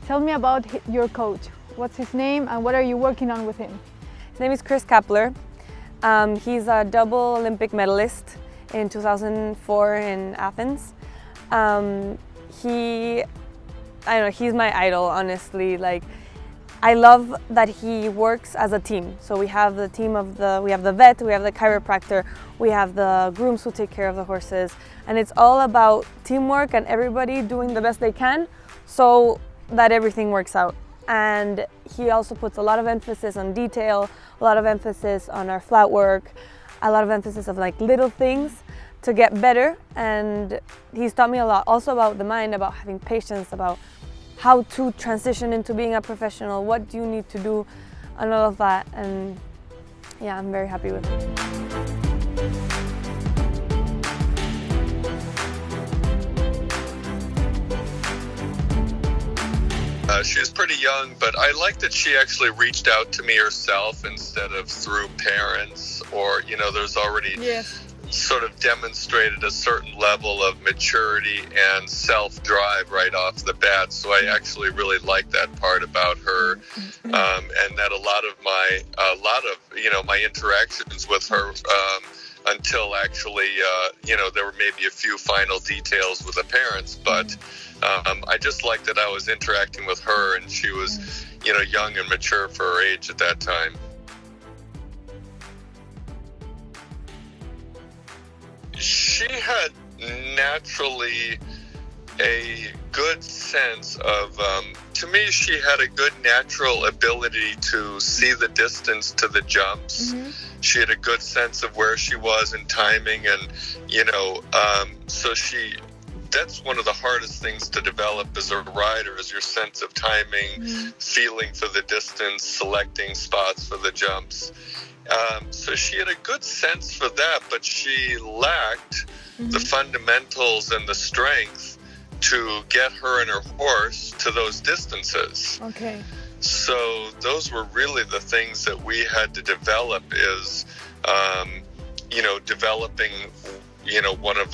Tell me about your coach. What's his name and what are you working on with him? His name is Chris Kappler. He's a double Olympic medalist in 2004 in Athens. He's my idol, honestly. Like, I love that he works as a team. So we have the team we have the vet, we have the chiropractor, we have the grooms who take care of the horses, and it's all about teamwork and everybody doing the best they can so that everything works out. And he also puts a lot of emphasis on detail, a lot of emphasis on our flat work, a lot of emphasis of like little things to get better. And he's taught me a lot also about the mind, about having patience, about how to transition into being a professional, what do you need to do, and all of that. And yeah, I'm very happy with it. She's pretty young, but I like that she actually reached out to me herself instead of through parents or, there's already sort of demonstrated a certain level of maturity and self-drive right off the bat. So I actually really like that part about her, and that a lot of my interactions with her, until actually, there were maybe a few final details with the parents, but I just liked that I was interacting with her and she was, young and mature for her age at that time. She had naturally a good sense of, to me, she had a good natural ability to see the distance to the jumps. She had a good sense of where she was in timing and, so that's one of the hardest things to develop as a rider is your sense of timing, feeling for the distance, selecting spots for the jumps. So she had a good sense for that, but she lacked the fundamentals and the strength to get her and her horse to those distances. Okay. So those were really the things that we had to develop is, developing, one of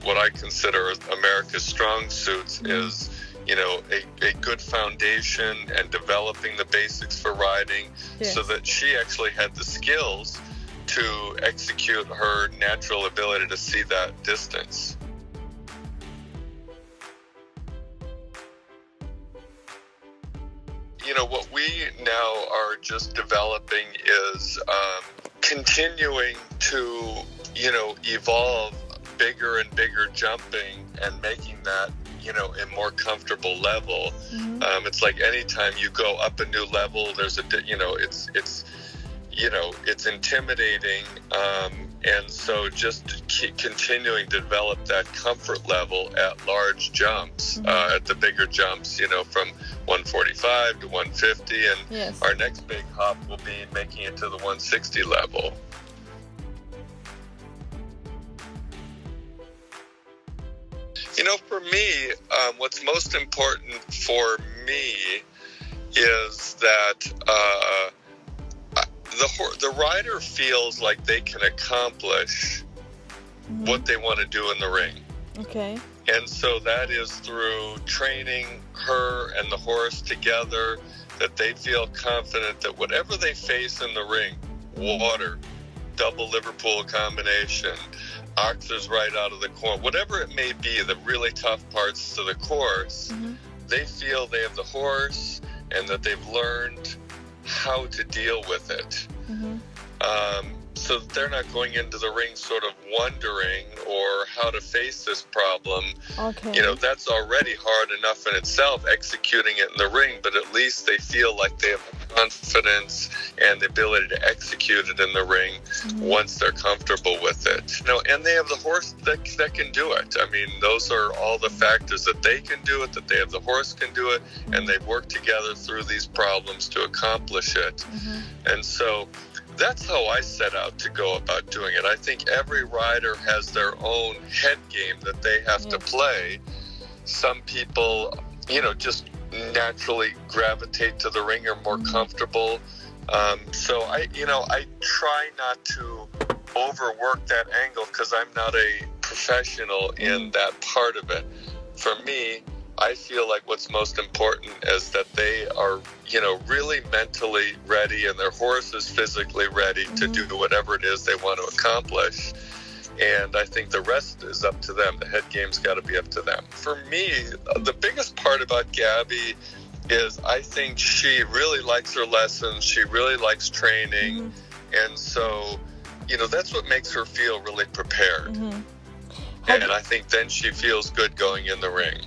what I consider America's strong suits is, a good foundation and developing the basics for riding so that she actually had the skills to execute her natural ability to see that distance. What we now are just developing is continuing to, evolve bigger and bigger jumping and making that, a more comfortable level. It's like anytime you go up a new level, there's it's intimidating. And so just continuing to develop that comfort level at large jumps, at the bigger jumps, from 145 to 150. And our next big hop will be making it to the 160 level. For me, what's most important for me is that the rider feels like they can accomplish what they want to do in the ring. Okay. And so that is through training her and the horse together, that they feel confident that whatever they face in the ring, water, double Liverpool combination, oxers right out of the corner, whatever it may be, the really tough parts to the course, they feel they have the horse and that they've learned how to deal with it. So that they're not going into the ring sort of wondering or how to face this problem. Okay. That's already hard enough in itself, executing it in the ring, but at least they feel like they have the confidence and the ability to execute it in the ring once they're comfortable with it. And they have the horse that can do it. I mean, those are all the factors, that they can do it, that they have the horse can do it, and they've worked together through these problems to accomplish it. And so that's how I set out to go about doing it. I think every rider has their own head game that they have to play. Some people, just naturally gravitate to the ring, are more comfortable. So I try not to overwork that angle because I'm not a professional in that part of it. For me, I feel like what's most important is that they are, really mentally ready and their horse is physically ready to do whatever it is they want to accomplish. And I think the rest is up to them. The head game's got to be up to them. For me, the biggest part about Gabby is I think she really likes her lessons. She really likes training. And so, that's what makes her feel really prepared. And I think then she feels good going in the ring.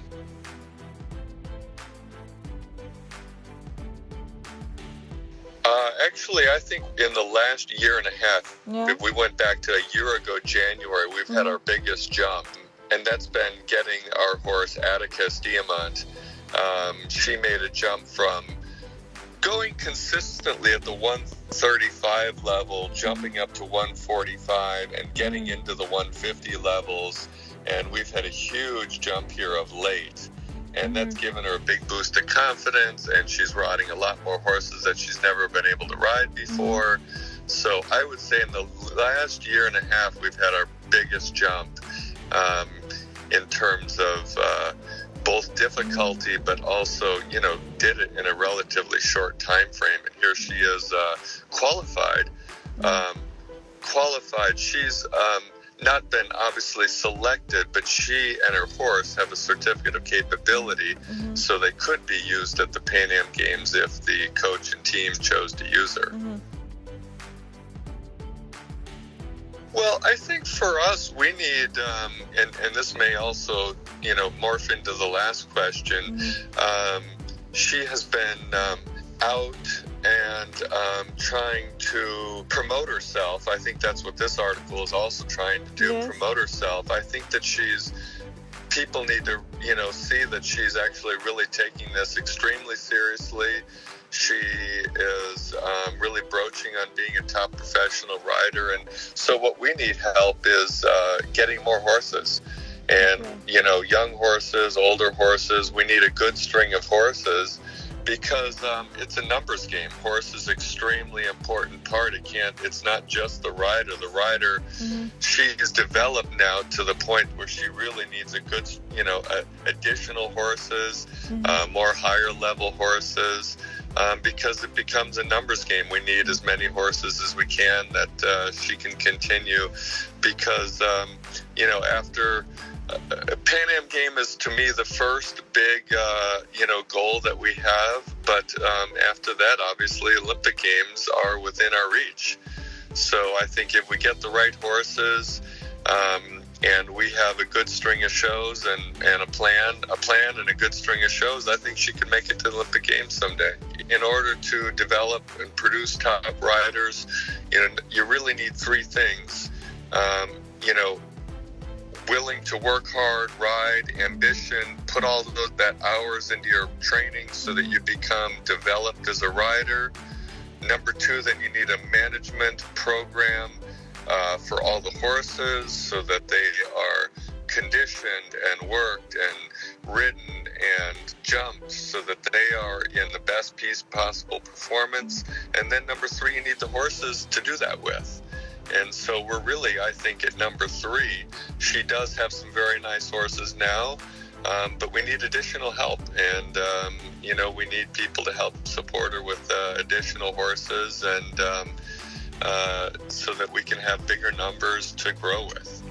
Actually, I think in the last year and a half, if we went back to a year ago, January, we've had our biggest jump. And that's been getting our horse, Atticus Diamant. She made a jump from going consistently at the 135 level, jumping up to 145 and getting into the 150 levels. And we've had a huge jump here of late. And that's given her a big boost of confidence, and she's riding a lot more horses that she's never been able to ride before. So I would say in the last year and a half, we've had our biggest jump in terms of both difficulty, but also, did it in a relatively short time frame. And here she is qualified. She's not been obviously selected, but she and her horse have a certificate of capability, so they could be used at the Pan Am Games if the coach and team chose to use her. Well, I think for us, we need, and this may also, morph into the last question, she has been out and trying to promote herself. I think that's what this article is also trying to do, promote herself. I think that people need to, see that she's actually really taking this extremely seriously. She is really broaching on being a top professional rider. And so what we need help is getting more horses. And, young horses, older horses, we need a good string of horses, because it's a numbers game. Horse is extremely important part. It's not just the rider. The rider, she is developed now to the point where she really needs a good, additional horses, more higher level horses, because it becomes a numbers game. We need as many horses as we can that she can continue, because, after Pan Am Game is, to me, the first big, goal that we have. But after that, obviously, Olympic Games are within our reach. So I think if we get the right horses, and we have a good string of shows and a plan and a good string of shows, I think she can make it to the Olympic Games someday. In order to develop and produce top riders, you really need three things. Willing to work hard, ride, ambition, put all of that hours into your training so that you become developed as a rider. Number two, then you need a management program for all the horses so that they are conditioned and worked and ridden and jumped so that they are in the best possible performance. And then number three, you need the horses to do that with. And so we're really, I think, at number three. She does have some very nice horses now, but we need additional help. And, we need people to help support her with additional horses, and so that we can have bigger numbers to grow with.